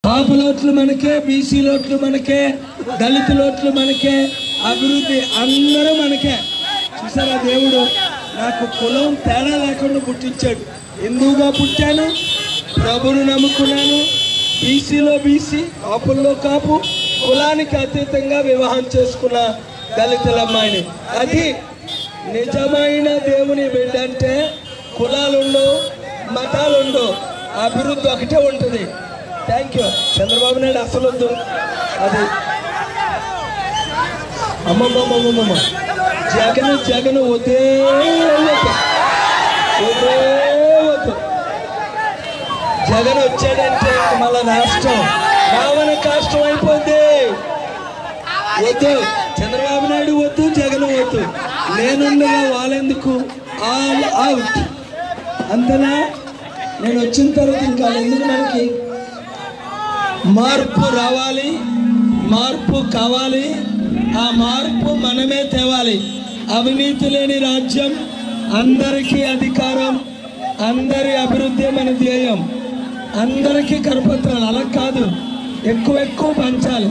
కాపులోట్లు మనకే, బీసీలోట్లు మనకే, దళితులోట్లు మనకే, అభివృద్ధి అందరూ మనకే. చూసారా, దేవుడు నాకు కులం తేడా లేకుండా పుట్టించాడు. హిందూగా పుట్టాను, ప్రభువును నమ్ముకున్నాను, బీసీలో బీసీ, కాపుల్లో కాపు, కులానికి అతీతంగా వివాహం చేసుకున్న దళితుల అమ్మాయిని. అది నిజమైన దేవుని బిడ్డ అంటే కులాలుండవు, మతాలుండవు, అభివృద్ధి ఒకటే ఉంటుంది. Thank you. చంద్రబాబు నాయుడు అసలు వద్దు. అది అమ్మమ్మమ్మమ్మ జగన్ జగన్ వద్దే వద్దు. జగన్ వచ్చాడంటే మళ్ళా రాష్ట్రం రావణ కాష్టం అయిపోద్ది. వద్దు, చంద్రబాబు నాయుడు వద్దు, జగన్ వద్దు. నేనుండగా వాళ్ళెందుకు? All out. అంతేనా? నేను వచ్చిన తర్వాత ఇంకా ఎందుకు? మనకి మార్పు రావాలి, మార్పు కావాలి. ఆ మార్పు మనమే తేవాలి. అవినీతి లేని రాజ్యం, అందరికీ అధికారం, అందరి అభివృద్ధి మన ధ్యేయం. అందరికీ కరపత్రాలు అలా కాదు, ఎక్కువ ఎక్కువ పంచాలి.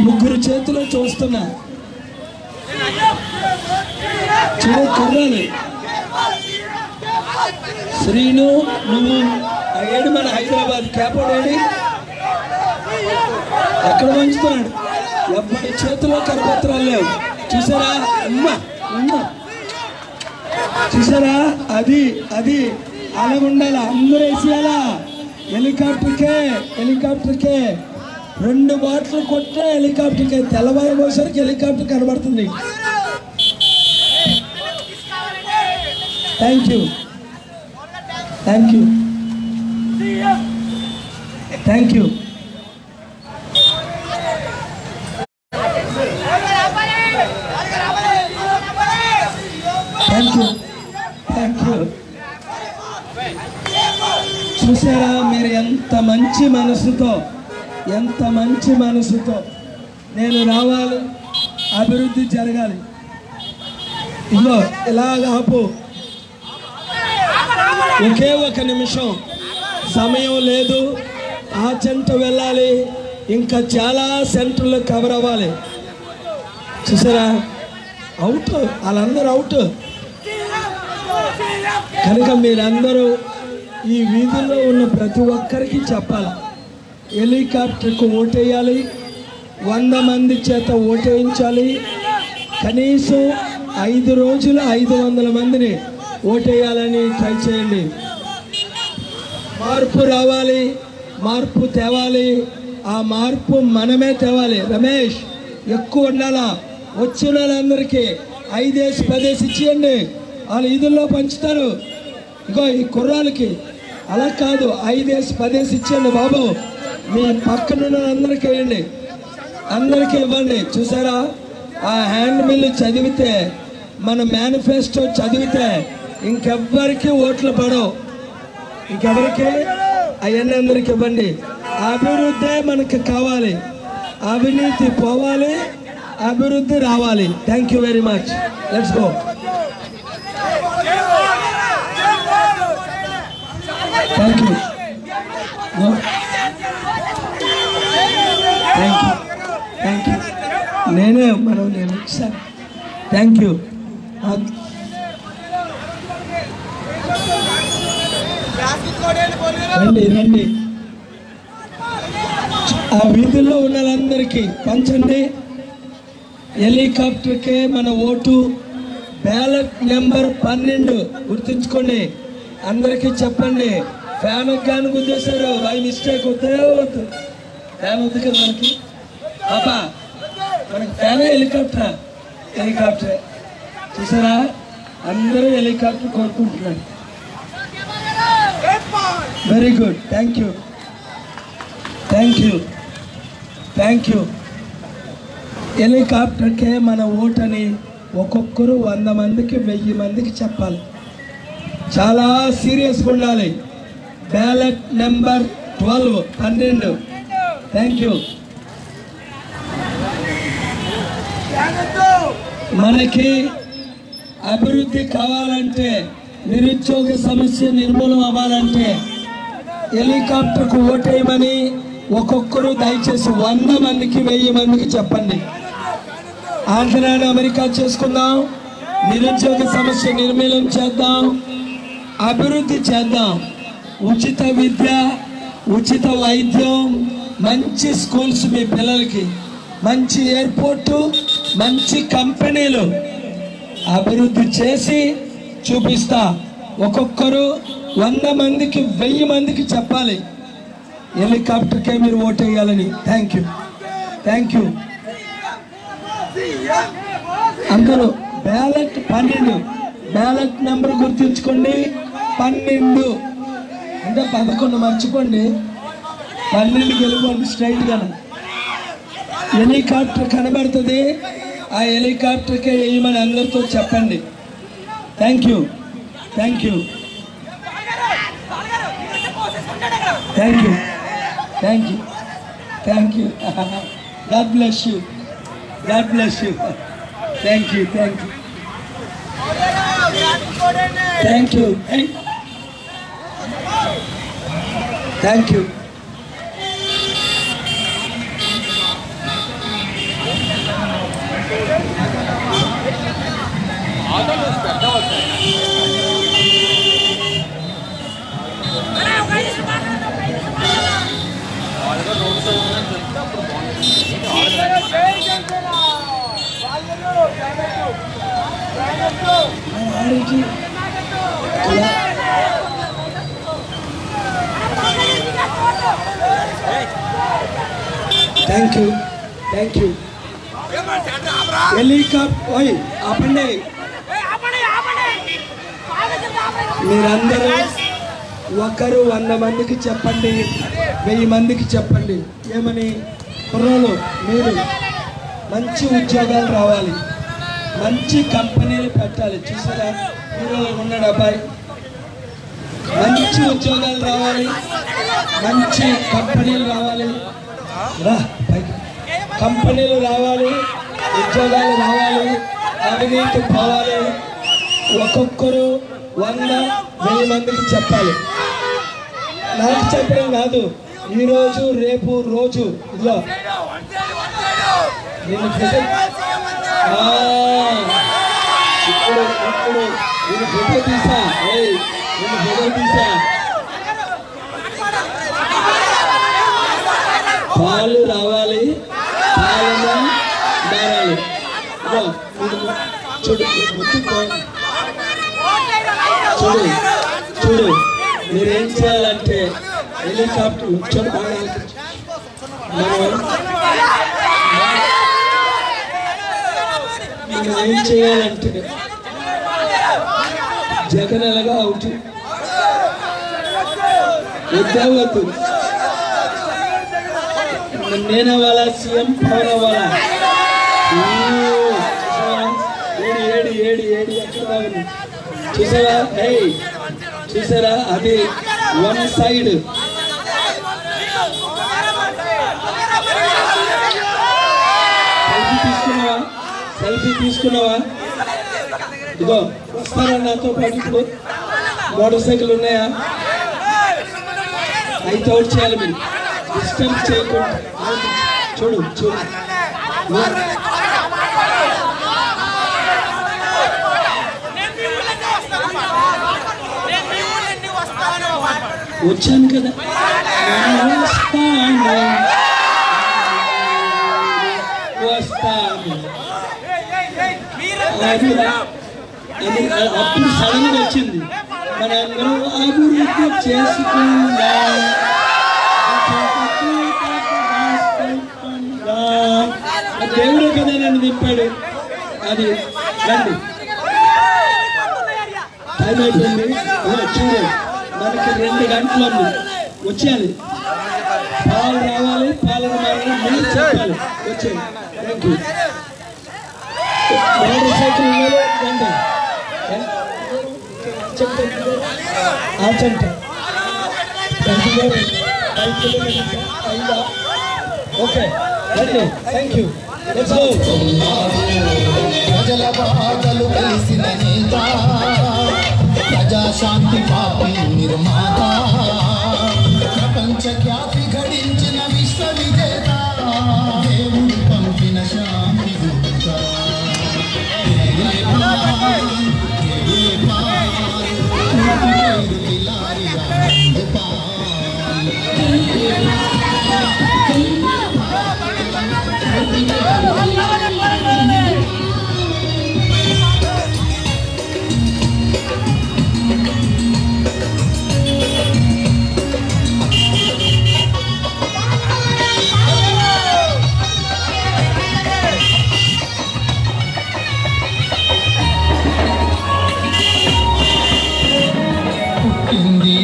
ముగ్గురు చేతిలో చూస్తున్నా, చూడ కుర్రాలి. శ్రీను, నువ్వు ఏడు మన హైదరాబాద్ క్యాపోడేడి ఎక్కడ పంచుతున్నాడు? ఎప్పటి చేతిలో కరపత్రాలు లేవు. చూసారా అమ్మ అమ్మ, చూసారా? అది అది అలా ఉండాలి. అందరూ వేసేయాలా? హెలికాప్టర్కే 2 బాట్లు కొట్టే హెలికాప్టర్కే. తెల్లవారు పోసరికి హెలికాప్టర్ కనబడుతుంది. Thank you, thank you, thank you. Thank you. చూసారా మీరు ఎంత మంచి మనసుతో నేను రావాలి, అభివృద్ధి జరగాలి. ఇదిగో ఇలాగ ఆపు. ఒకే ఒక నిమిషం సమయం లేదు. ఆ సెంటర్ వెళ్ళాలి, ఇంకా చాలా సెంటర్లు కవర్ అవ్వాలి. చూసారా, అవుట్, వాళ్ళందరూ అవుట్. కనుక మీరందరూ ఈ వీధుల్లో ఉన్న ప్రతి ఒక్కరికి చెప్పాలి, హెలికాప్టర్కు ఓటేయాలి, 100 మంది చేత ఓటేయించాలి. కనీసం 5 రోజులు 500 మందిని ఓటేయాలని ట్రై చేయండి. మార్పు రావాలి, మార్పు తేవాలి. ఆ మార్పు మనమే తేవాలి. రమేష్ ఎక్కువ ఉండాలా? వచ్చిన వాళ్ళందరికీ 5 10 ఇచ్చేయండి, వాళ్ళు ఈదుల్లో పంచుతారు. ఇగో ఈ కుర్రాలకి అలా కాదు, 5 10 ఇచ్చేయండి బాబు. మీ పక్కనున్న అందరికీ వేయండి, అందరికీ ఇవ్వండి. చూసారా, ఆ హ్యాండ్ బిల్ చదివితే, మన మేనిఫెస్టో చదివితే ఇంకెవ్వరికి ఓట్లు పడవు. ఇంకెవరికి? అవన్నీ అందరికి ఇవ్వండి. అభివృద్ధి మనకు కావాలి, అవినీతి పోవాలి, అభివృద్ధి రావాలి. Thank you very much. Let's go. Thank you, thank you. నేను ఇచ్చాను. Thank you. రండి. ఆ వీధుల్లో ఉన్న వాళ్ళందరికీ పంచండి. హెలికాప్టర్కే మన ఓటు. బ్యాలెట్ నెంబర్ 12 గుర్తుంచుకోండి. అందరికీ చెప్పండి. ఫ్యాన్ గాని గుద్దేశారు, బై మిస్టేక్. వద్దు, ఫ్యాన్ వద్దు కదా మనకి. పాపా, మనకి ఫ్యాన్ హెలికాప్టరే. చూసారా, అందరూ హెలికాప్టర్ కోరుకుంటున్నారు. Very good. Thank you. హెలికాప్టర్కే మన ఓటని ఒక్కొక్కరు 100 మందికి 1000 మందికి చెప్పాలి. చాలా సీరియస్గా ఉండాలి. Ballot number 12. Thank you. మనకి అభివృద్ధి కావాలంటే, నిరుద్యోగ సమస్య నిర్మూలన అవ్వాలంటే హెలికాప్టర్కు ఓటేయమని ఒక్కొక్కరు దయచేసి 100 మందికి 1000 మందికి చెప్పండి. ఆంధ్రాను అమెరికా చేసుకుందాం, నిరుద్యోగ సమస్య నిర్మూలన చేద్దాం, అభివృద్ధి చేద్దాం, ఉచిత విద్య, ఉచిత వైద్యం, మంచి స్కూల్స్ మీ పిల్లలకి, మంచి ఎయిర్పోర్టు, మంచి కంపెనీలు అభివృద్ధి చేసి చూపిస్తా. ఒక్కొక్కరు 100 మందికి 1000 మందికి చెప్పాలి హెలికాప్టర్కే మీరు ఓటేయాలని. థ్యాంక్ యూ. అందరూ బ్యాలెట్ 12 బ్యాలెట్ నెంబర్ గుర్తుంచుకోండి. 12 అంటే 11 మర్చిపోండి, 12 గెలుపోండి స్ట్రైట్గా. హెలికాప్టర్ కనబడుతుంది, ఆ హెలికాప్టర్కే వేయమని అందరితో చెప్పండి. Thank you. God bless you. Thank you. Thank you. Helicopter ఆపండి. మీరందరూ ఒకరు 100 మందికి చెప్పండి, 1000 మందికి చెప్పండి. ఏమని? కుర్రోలు మీరు మంచి ఉద్యోగాలు రావాలి, మంచి కంపెనీలు పెట్టాలి. చూసారా హీరోలో ఉన్నాడు అబ్బాయి, మంచి ఉద్యోగాలు రావాలి, మంచి కంపెనీలు రావాలి, కంపెనీలు రావాలి, ఉద్యోగాలు రావాలి, అవినీతి పోవాలి. ఒక్కొక్కరు 100-1000 మందికి చెప్పాలి. నాకు చెప్పడం కాదు, ఈరోజు రేపు రోజు ఇదిగో నేను ఫోటో తీసా. పాలు రావాలి, పాలన మారాలి. చూడు మీరేం చేయాలంటే హెలికాప్టర్ మనం ఏం చేయాలంటే జగన్ ఎలాగా అవుట్ వద్దు, నేను అవ్వాలా, సీఎం పవన్ అవ్వాలా. ఏడి ఎక్కడ చూసారా అది 1 సైడ్. సెల్ఫీ తీసుకున్నావా? ఇదిగో వస్తారా నాతో పాటు? ఇప్పుడు మోటార్ సైకిల్ ఉన్నాయా? అయితే అవుట్ చేయాలి మీరు, డిస్టర్బ్ చేయకుండా. చూడు వచ్చాను కదా, వస్తాను. అప్పుడు సడన్ గా వచ్చింది, మనందరం అభివృద్ధి చేసుకుందాం, దేవుడు కదా నన్ను దింపాడు. అది రండి, టైం అయిపోయింది. చూడు మనకి 2 గంటలు వచ్చేయాలి, పాలు రావాలి, పాలన మారాలి, మీరు చెప్పాలి. వచ్చేది. Thank you. మోటార్ సైకిల్ రండి, చెప్పండి. ఓకే రండి. Thank you. ప్రజల బాధలు కలిసిన నేత, ప్రజాశాంతి పాపి నిర్మాత, ప్రపంచ ఖ్యాతి గడించిన విశ్వ విజేత దేవుడు పంపిన శాంతి దూత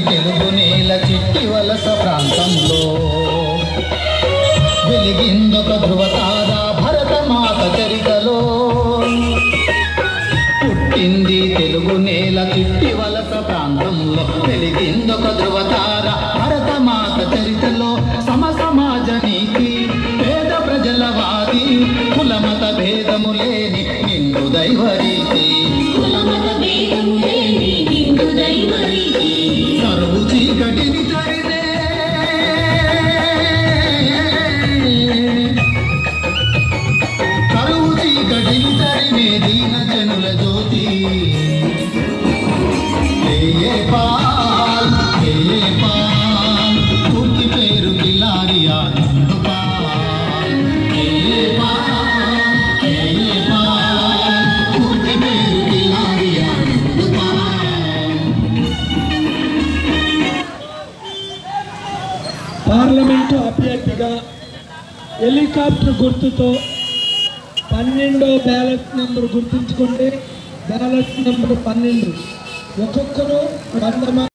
తెలుగు నేల చిట్టి వలస ప్రాంతంలో వెలిగిందొక ధృవతార భరతమాత చరితలో పుట్టింది తెలుగు నేల చిట్టి వలస ప్రాంతంలో వెలిగిందొక ధృవతార భరతమాత చరితలో సమాజ నీతి పేద ప్రజల వాది కులమత భేదము లేని నిండు దైవరీతి చీకటిని తరిదే కరువు చీకటిని తరిమే దీన జనుల జ్యోతి పూర్తి పేరు గిలారియా పూర్తి పేరు గిలారియా పార్లమెంటు అభ్యర్థిగా హెలికాప్టర్ గుర్తుతో 12వ బ్యాలెట్ నెంబర్ గుర్తుంచుకోండి. Ballot number 12. ఒక్కొక్కరు 100